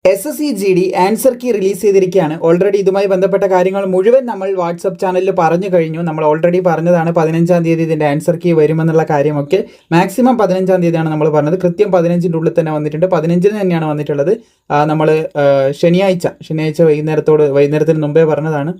SSC GD answer key release ചെയ്തിരിക്കുകയാണ്. Already ഇതുമായി ബന്ധപ്പെട്ട കാര്യങ്ങൾ മുഴുവൻ നമ്മൾ വാട്സപ്പ് ചാനലിൽ പറഞ്ഞു കഴിഞ്ഞു. നമ്മൾ ഓൾറെഡി പറഞ്ഞതാണ് 15-ാം തീയതി ഇതിൻ്റെ ആൻസർ കീ വരുമെന്നുള്ള കാര്യമൊക്കെ. മാക്സിമം 15-ാം തീയതിയാണ് നമ്മൾ പറഞ്ഞത്. കൃത്യം 15-ൻ്റെ ഉള്ളിൽ തന്നെ വന്നിട്ടുണ്ട്. 15-ന് തന്നെയാണ് വന്നിട്ടുള്ളത്. നമ്മൾ ശനിയാഴ്ച വൈകുന്നേരത്തിന് മുമ്പേ പറഞ്ഞതാണ്.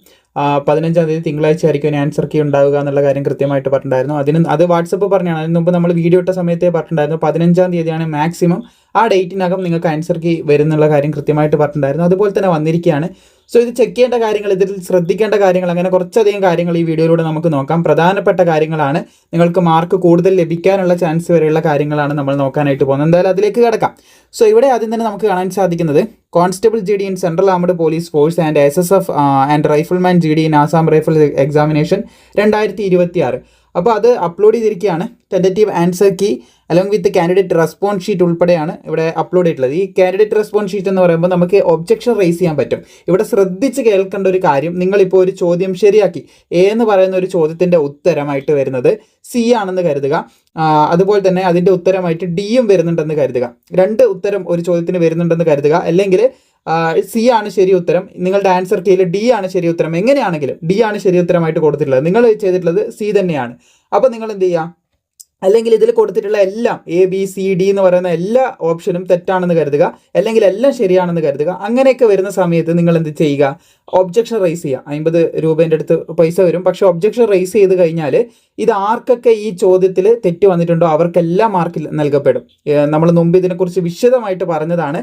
15-ാം തീയതി തിങ്കളാഴ്ച ആയിരിക്കും ആൻസർ കീ ഉണ്ടാവുക എന്നുള്ള കാര്യം കൃത്യമായിട്ട് പറഞ്ഞിട്ടുണ്ടായിരുന്നു. അത് വാട്സപ്പ് പറഞ്ഞാണ്. അതിന് മുമ്പ് നമ്മൾ വീഡിയോ ഇട്ട സമയത്തേ പറഞ്ഞിട്ടുണ്ടായിരുന്നു 15-ാം തീയതിയാണ് മാക്സിമം. ആ ഡേറ്റിനകം നിങ്ങൾക്ക് ആൻസർ കീ വരുന്നുള്ള കാര്യം കൃത്യമായിട്ട് പറഞ്ഞിട്ടുണ്ടായിരുന്നു. അതുപോലെ തന്നെ വന്നിരിക്കുകയാണ്. സോ ഇത് ചെക്ക് ചെയ്യേണ്ട കാര്യങ്ങൾ, ഇതിൽ ശ്രദ്ധിക്കേണ്ട കാര്യങ്ങൾ, അങ്ങനെ കുറച്ചധികം കാര്യങ്ങൾ ഈ വീഡിയോയിലൂടെ നമുക്ക് നോക്കാം. പ്രധാനപ്പെട്ട കാര്യങ്ങളാണ്. നിങ്ങൾക്ക് മാർക്ക് കൂടുതൽ ലഭിക്കാനുള്ള ചാൻസ് വരെയുള്ള കാര്യങ്ങളാണ് നമ്മൾ നോക്കാനായിട്ട് പോകുന്നത്. എന്തായാലും അതിലേക്ക് കിടക്കാം. സോ ഇവിടെ ആദ്യം തന്നെ നമുക്ക് കാണാൻ സാധിക്കുന്നത് constable GD in central armed police force and SSF and rifleman GD in Assam rifle examination 2026. അപ്പോൾ അത് അപ്ലോഡ് ചെയ്തിരിക്കുകയാണ്. Tentative answer key along with candidate response sheet ഉൾപ്പെടെയാണ് ഇവിടെ അപ്ലോഡ് ചെയ്തിട്ടുള്ളത്. ഈ കാൻഡിഡേറ്റ് റെസ്പോൺസ് ഷീറ്റ് എന്ന് പറയുമ്പോൾ നമുക്ക് ഒബ്ജക്ഷൻ റേസ് ചെയ്യാൻ പറ്റും. ഇവിടെ ശ്രദ്ധിച്ച് കേൾക്കേണ്ട ഒരു കാര്യം, നിങ്ങളിപ്പോൾ ഒരു ചോദ്യം ശരിയാക്കി, A എന്ന് പറയുന്ന ഒരു ചോദ്യത്തിൻ്റെ ഉത്തരമായിട്ട് വരുന്നത് C ആണെന്ന് കരുതുക. അതുപോലെ തന്നെ അതിൻ്റെ ഉത്തരമായിട്ട് Dയും വരുന്നുണ്ടെന്ന് കരുതുക. രണ്ട് ഉത്തരം ഒരു ചോദ്യത്തിന് വരുന്നുണ്ടെന്ന് കരുതുക. അല്ലെങ്കിൽ C ആണ് ശരി ഉത്തരം, നിങ്ങളുടെ ആൻസർ കീയിൽ D ആണ് ശരി ഉത്തരം. എങ്ങനെയാണെങ്കിലും D ആണ് ശരി ഉത്തരമായിട്ട് കൊടുത്തിട്ടുള്ളത്, നിങ്ങൾ ചെയ്തിട്ടുള്ളത് C തന്നെയാണ്. അപ്പോൾ നിങ്ങൾ എന്ത് ചെയ്യുക? അല്ലെങ്കിൽ ഇതിൽ കൊടുത്തിട്ടുള്ള എല്ലാം ABCD എന്ന് പറയുന്ന എല്ലാ ഓപ്ഷനും തെറ്റാണെന്ന് കരുതുക, അല്ലെങ്കിൽ എല്ലാം ശരിയാണെന്ന് കരുതുക. അങ്ങനെയൊക്കെ വരുന്ന സമയത്ത് നിങ്ങൾ എന്ത് ചെയ്യുക? ഒബ്ജക്ഷൻ റേസ് ചെയ്യുക. 50 രൂപേൻ്റെ അടുത്ത് പൈസ വരും. പക്ഷേ ഒബ്ജക്ഷൻ റേസ് ചെയ്ത് കഴിഞ്ഞാൽ ഇത് ആർക്കൊക്കെ ഈ ചോദ്യത്തിൽ തെറ്റ് വന്നിട്ടുണ്ടോ അവർക്കെല്ലാം മാർക്ക് നൽകപ്പെടും. നമ്മൾ മുമ്പ് ഇതിനെക്കുറിച്ച് വിശദമായിട്ട് പറഞ്ഞതാണ്.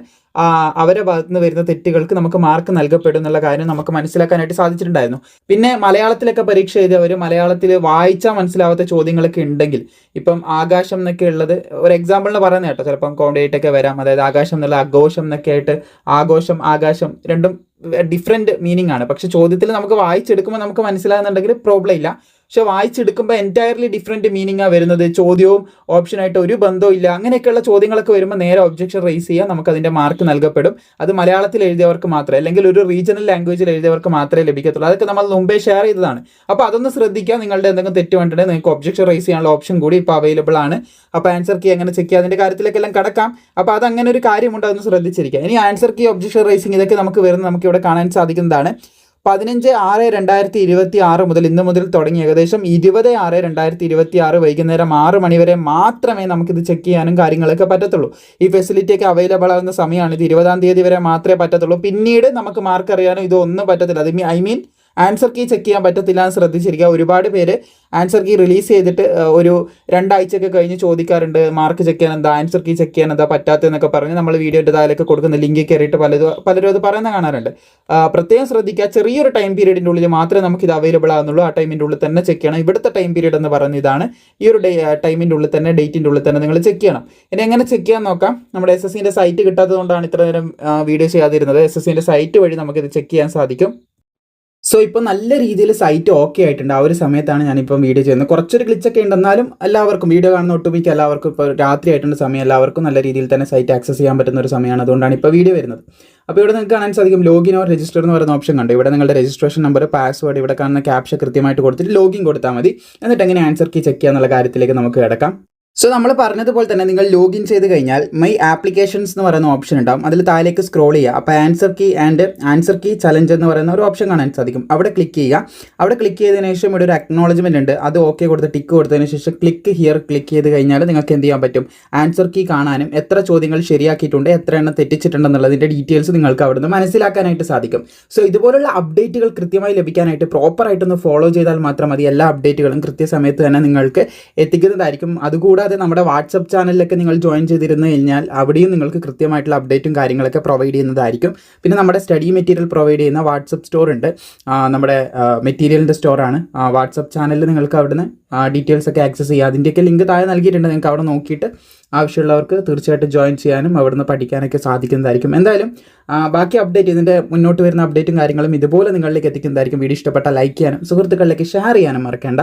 അവരെ ഭാഗത്ത് നിന്ന് വരുന്ന തെറ്റുകൾക്ക് നമുക്ക് മാർക്ക് നൽകപ്പെടും എന്നുള്ള കാര്യം നമുക്ക് മനസ്സിലാക്കാനായിട്ട് സാധിച്ചിട്ടുണ്ടായിരുന്നു. പിന്നെ മലയാളത്തിലൊക്കെ പരീക്ഷ എഴുതിയവർ മലയാളത്തിൽ വായിച്ചാൽ മനസ്സിലാവാത്ത ചോദ്യങ്ങളൊക്കെ ഉണ്ടെങ്കിൽ, ഇപ്പം ആകാശം എന്നൊക്കെ ഉള്ളത് ഒരു എക്സാമ്പിളിന് പറയുന്നത് കേട്ടോ, ചിലപ്പം കോണ്ടേറ്റൊക്കെ വരാം. അതായത് ആകാശം എന്നുള്ള ആഘോഷം എന്നൊക്കെ ആയിട്ട് ആഘോഷം ആകാശം രണ്ടും ഡിഫറെൻറ്റ് മീനിങ് ആണ്. പക്ഷെ ചോദ്യത്തിൽ നമുക്ക് വായിച്ചെടുക്കുമ്പോൾ നമുക്ക് മനസ്സിലാകുന്നുണ്ടെങ്കിൽ പ്രോബ്ലം ഇല്ല. പക്ഷെ വായിച്ചെടുക്കുമ്പോൾ എൻറ്റയർലി ഡിഫറെൻറ്റ് മീനിങ്ങാണ് വരുന്നത്. ചോദ്യവും ഓപ്ഷനായിട്ട് ഒരു ബന്ധവും ഇല്ല. അങ്ങനെയൊക്കെയുള്ള ചോദ്യങ്ങളൊക്കെ വരുമ്പോൾ നേരെ ഒബ്ജക്ഷൻ റേസ് ചെയ്യുക, നമുക്ക് അതിൻ്റെ മാർക്ക് നൽകപ്പെടും. അത് മലയാളത്തിൽ എഴുതിയവർക്ക് മാത്രമേ, അല്ലെങ്കിൽ ഒരു റീജിയണൽ ലാംഗ്വേജിൽ എഴുതിയവർക്ക് മാത്രമേ ലഭിക്കത്തുള്ളൂ. അതൊക്കെ നമ്മൾ മുമ്പേ ഷെയർ ചെയ്തതാണ്. അപ്പോൾ അതൊന്ന് ശ്രദ്ധിക്കുക. നിങ്ങളുടെ എന്തെങ്കിലും തെറ്റ് വേണ്ടിയിട്ട് നിങ്ങൾക്ക് ഒബ്ജക്ഷൻ റേസ് ചെയ്യാനുള്ള ഓപ്ഷൻ കൂടി ഇപ്പോൾ അവൈലബിൾ ആണ്. അപ്പോൾ ആൻസർ കീ എങ്ങനെ ചെക്ക് ചെയ്യുക, അതിൻ്റെ കാര്യത്തിലേക്കെല്ലാം കടക്കാം. അപ്പോൾ അതങ്ങനെ ഒരു കാര്യമുണ്ട്, അതൊന്ന് ശ്രദ്ധിച്ചിരിക്കുക. ഇനി ആൻസർ കീ, ഒബ്ജക്ഷൻ റേസിംഗ്, ഇതൊക്കെ നമുക്ക് ഇവിടെ കാണാൻ സാധിക്കുന്നതാണ്. 15/6/2026 മുതൽ ഇന്ന് മുതൽ തുടങ്ങി ഏകദേശം 20/6/2026 വൈകുന്നേരം 6 മണി വരെ മാത്രമേ നമുക്കിത് ചെക്ക് ചെയ്യാനും കാര്യങ്ങളൊക്കെ പറ്റത്തുള്ളൂ. ഈ ഫെസിലിറ്റിയൊക്കെ അവൈലബിൾ ആകുന്ന സമയമാണ്. ഇത് 20-ാം തീയതി വരെ മാത്രമേ പറ്റത്തുള്ളൂ. പിന്നീട് നമുക്ക് മാർക്ക് അറിയാനോ ഇതൊന്നും പറ്റത്തില്ല. ആൻസർ കീ ചെക്ക് ചെയ്യാൻ പറ്റത്തില്ല എന്ന് ശ്രദ്ധിച്ചിരിക്കുക. ഒരുപാട് പേര് ആൻസർ കീ റിലീസ് ചെയ്തിട്ട് ഒരു 2 ആഴ്ചയൊക്കെ കഴിഞ്ഞ് ചോദിക്കാറുണ്ട്, മാർക്ക് ചെക്ക് ചെയ്യാൻ എന്താ, ആൻസർ കീ ചെക്ക് ചെയ്യാൻ എന്താ പറ്റാത്തതെന്നൊക്കെ പറഞ്ഞ് നമ്മൾ വീഡിയോയുടെ താഴേക്ക് കൊടുക്കുന്ന ലിങ്കിൽ കയറിയിട്ട് പലരും അത് പറയുന്ന കാണാറുണ്ട്. പ്രത്യേകം ശ്രദ്ധിക്കുക, ചെറിയൊരു ടൈം പീരീഡിൻ്റെ ഉള്ളിൽ മാത്രമേ നമുക്ക് ഇത് അവൈലബിൾ ആകുന്നുള്ളൂ. ആ ടൈമിൻ്റെ ഉള്ളിൽ തന്നെ ചെക്ക് ചെയ്യണം. ഇവിടുത്തെ ടൈം പീരീഡ് എന്ന് പറയുന്നത് ഇതാണ്. ഈ ഒരു ടൈമിൻ്റെ ഉള്ളിൽ തന്നെ, ഡേറ്റിൻ്റെ ഉള്ളിൽ തന്നെ നിങ്ങൾ ചെക്ക് ചെയ്യണം. ഇനി എങ്ങനെ ചെക്ക് ചെയ്യാൻ നോക്കാം. നമ്മുടെ SSCൻ്റെ സൈറ്റ് കിട്ടാത്തതുകൊണ്ടാണ് ഇത്ര നേരം വീഡിയോ ചെയ്യാതിരുന്നത്. SSCൻ്റെ സൈറ്റ് വഴി നമുക്കിത് ചെക്ക് ചെയ്യാൻ സാധിക്കും. സോ ഇപ്പോൾ നല്ല രീതിയിൽ സൈറ്റ് ഓക്കെ ആയിട്ടുണ്ട്. ആ ഒരു സമയത്താണ് ഞാനിപ്പം വീഡിയോ ചെയ്യുന്നത്. കുറച്ചൊരു ഗ്ലിച്ചൊക്കെ ഉണ്ടെന്നാലും എല്ലാവർക്കും, വീഡിയോ കാണുന്ന ഒട്ടുമിക്ക എല്ലാവർക്കും ഇപ്പോൾ രാത്രി ആയിട്ടുണ്ട് സമയം, എല്ലാവർക്കും നല്ല രീതിയിൽ തന്നെ സൈറ്റ് ആക്സസ് ചെയ്യാൻ പറ്റുന്ന ഒരു സമയമാണ്. അതുകൊണ്ടാണ് ഇപ്പോൾ വീഡിയോ വരുന്നത്. അപ്പോൾ ഇവിടെ നിങ്ങൾക്ക് കാണാൻ സാധിക്കും ലോഗിൻ ഓർ രജിസ്റ്റർ എന്ന് പറയുന്ന ഓപ്ഷൻ കണ്ടു. ഇവിടെ നിങ്ങളുടെ രജിസ്ട്രേഷൻ നമ്പർ, പാസ്വേഡ്, ഇവിടെ കാണുന്ന ക്യാപ്ഷ കൃത്യമായിട്ട് കൊടുത്തിട്ട് ലോഗിൻ കൊടുത്താൽ മതി. എന്നിട്ട് എങ്ങനെ ആൻസർ കീ ചെക്ക് ചെയ്യാന്നുള്ള കാര്യത്തിലേക്ക് നമുക്ക് കിടക്കാം. സോ നമ്മൾ പറഞ്ഞതുപോലെ തന്നെ നിങ്ങൾ ലോഗിൻ ചെയ്ത് കഴിഞ്ഞാൽ മൈ ആപ്ലിക്കേഷൻസ് എന്ന് പറയുന്ന ഓപ്ഷൻ ഉണ്ടാവും. അതിൽ താഴേക്ക് സ്ക്രോൾ ചെയ്യുക. അപ്പോൾ ആൻസർ കീ ചലഞ്ച് എന്ന് പറയുന്ന ഒരു ഓപ്ഷൻ കാണാൻ സാധിക്കും. അവിടെ ക്ലിക്ക് ചെയ്യുക. അവിടെ ക്ലിക്ക് ചെയ്തതിന് ശേഷം ഇവിടെ ഒരു അക്നോളജ്മെൻറ്റ് ഉണ്ട്. അത് ഓക്കെ കൊടുത്ത് ടിക്ക് കൊടുത്തതിന് ശേഷം ക്ലിക്ക് ഹിയർ ക്ലിക്ക് ചെയ്ത് കഴിഞ്ഞാൽ നിങ്ങൾക്ക് എന്ത് ചെയ്യാൻ പറ്റും? ആൻസർ കീ കാണാനും എത്ര ചോദ്യങ്ങൾ ശരിയാക്കിയിട്ടുണ്ട്, എത്ര എണ്ണം തെറ്റിച്ചിട്ടുണ്ടെന്നുള്ളതിൻ്റെ ഡീറ്റെയിൽസ് നിങ്ങൾക്ക് അവിടെ നിന്ന് മനസ്സിലാക്കാനായിട്ട് സാധിക്കും. സോ ഇതുപോലുള്ള അപ്ഡേറ്റുകൾ കൃത്യമായി ലഭിക്കാനായിട്ട് പ്രോപ്പറായിട്ടൊന്ന് ഫോളോ ചെയ്താൽ മാത്രം മതി. എല്ലാ അപ്ഡേറ്റുകളും കൃത്യസമയത്ത് തന്നെ നിങ്ങൾക്ക് എത്തിക്കുന്നതായിരിക്കും. അതുകൂടാതെ നമ്മുടെ വാട്സപ്പ് ചാനലിലൊക്കെ നിങ്ങൾ ജോയിൻ ചെയ്തിരുന്നു കഴിഞ്ഞാൽ അവിടെയും നിങ്ങൾക്ക് കൃത്യമായിട്ടുള്ള അപ്ഡേറ്റും കാര്യങ്ങളൊക്കെ പ്രൊവൈഡ് ചെയ്യുന്നതായിരിക്കും. പിന്നെ നമ്മുടെ സ്റ്റഡി മെറ്റീരിയൽ പ്രൊവൈഡ് ചെയ്യുന്ന വാട്സപ്പ് സ്റ്റോർ ഉണ്ട്. നമ്മുടെ മെറ്റീരിയലിൻ്റെ സ്റ്റോറാണ്. വാട്സപ്പ് ചാനലിൽ നിങ്ങൾക്ക് അവിടുന്ന് ഡീറ്റെയിൽസ് ഒക്കെ ആക്സസ് ചെയ്യുക. അതിൻ്റെയൊക്കെ ലിങ്ക് താഴെ നൽകിയിട്ടുണ്ട്. നിങ്ങൾക്ക് അവിടെ നോക്കിയിട്ട് ആവശ്യമുള്ളവർക്ക് തീർച്ചയായിട്ടും ജോയിൻ ചെയ്യാനും അവിടുന്ന് പഠിക്കാനൊക്കെ സാധിക്കുന്നതായിരിക്കും. എന്തായാലും ബാക്കി അപ്ഡേറ്റ്, ഇതിൻ്റെ മുന്നോട്ട് വരുന്ന അപ്ഡേറ്റും കാര്യങ്ങളും ഇതുപോലെ നിങ്ങളിലേക്ക് എത്തിക്കുന്നതായിരിക്കും. വീഡിയോ ഇഷ്ടപ്പെട്ടാൽ ലൈക്ക് ചെയ്യാനും സുഹൃത്തുക്കളിലേക്ക് ഷെയർ ചെയ്യാനും മറക്കേണ്ട.